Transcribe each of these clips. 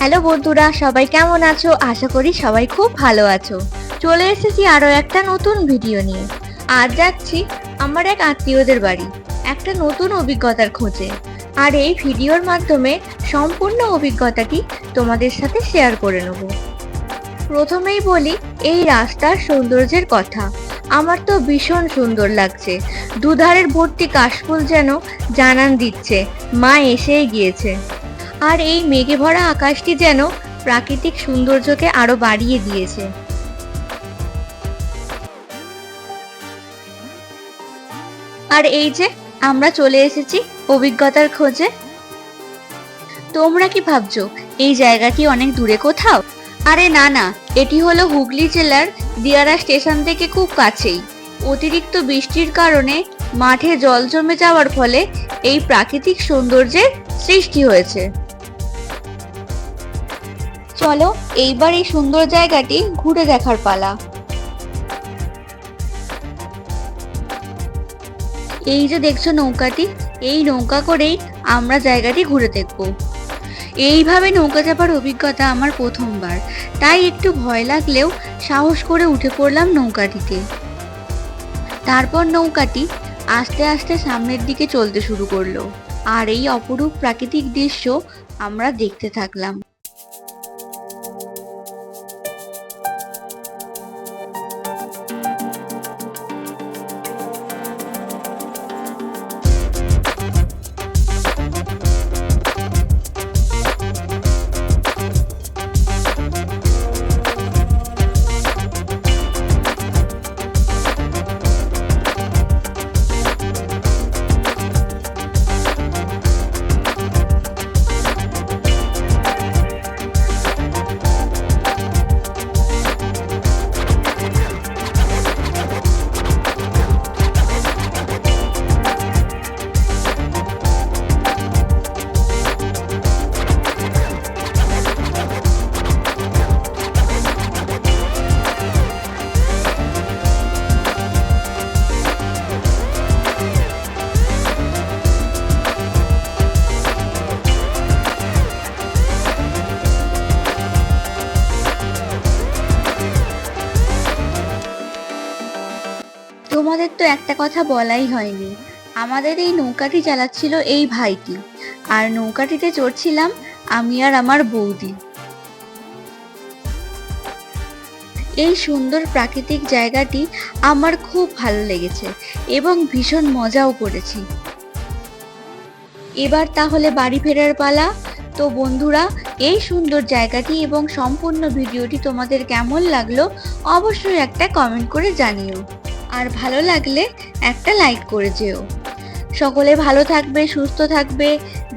Hello বন্ধুরা, সবাই কেমন আছো? আশা করি সবাই খুব ভালো আছো। চলে এসেছি আরো একটা নতুন ভিডিও নিয়ে। আজ যাচ্ছি আমার এক আত্মীয়দের বাড়ি একটা নতুন অভিজ্ঞতার খোঁজে। আর এই ভিডিওর মাধ্যমে সম্পূর্ণ অভিজ্ঞতাটি তোমাদের সাথে শেয়ার করে নেব। প্রথমেই বলি এই রাস্তার সৌন্দর্যের কথা। আমার তো ভীষণ সুন্দর লাগছে। দুধারের ভর্তি কাশফুল যেন জানান দিচ্ছে মা এসেই গিয়েছে। আর এই মেঘে ভরা আকাশটি যেন প্রাকৃতিক সৌন্দর্যকে আরো বাড়িয়ে দিয়েছে। আর এই যে আমরা চলে এসেছি অভিজ্ঞতার খোঁজে। তোমরা কি ভাবছো এই জায়গাটি অনেক দূরে কোথাও? আরে না না, এটি হলো হুগলি জেলার দিয়ারা স্টেশন থেকে খুব কাছেই। অতিরিক্ত বৃষ্টির কারণে মাঠে জল জমে যাওয়ার ফলে এই প্রাকৃতিক সৌন্দর্যের সৃষ্টি হয়েছে। চলো এইবার এই সুন্দর জায়গাটি ঘুরে দেখার পালা। এই যে দেখছো নৌকাটি, এই নৌকা করেই আমরা জায়গাটি ঘুরে দেখব। এইভাবে নৌকা চাপার অভিজ্ঞতা আমার প্রথমবার, তাই একটু ভয় লাগলেও সাহস করে উঠে পড়লাম নৌকাটিতে। তারপর নৌকাটি আস্তে আস্তে সামনের দিকে চলতে শুরু করলো, আর এই অপরূপ প্রাকৃতিক দৃশ্য আমরা দেখতে থাকলাম। তোমাদের তো একটা কথা বলাই হয়নি, আমাদের এই নৌকাটি চালাচ্ছিল এই ভাইটি, আর নৌকাটিতে চড়ছিলাম আমি আর আমার বৌদি। এই সুন্দর প্রাকৃতিক জায়গাটি আমার খুব ভালো লেগেছে এবং ভীষণ মজাও করেছি। এবার তাহলে বাড়ি ফেরার পালা। তো বন্ধুরা, এই সুন্দর জায়গাটি এবং সম্পূর্ণ ভিডিওটি তোমাদের কেমন লাগলো অবশ্যই একটা কমেন্ট করে জানিও, আর ভালো লাগলে একটা লাইক করে যেও। সকলে ভালো থাকবে, সুস্থ থাকবে।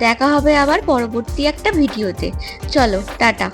দেখা হবে আবার পরবর্তী একটা ভিডিওতে। চলো টাটা।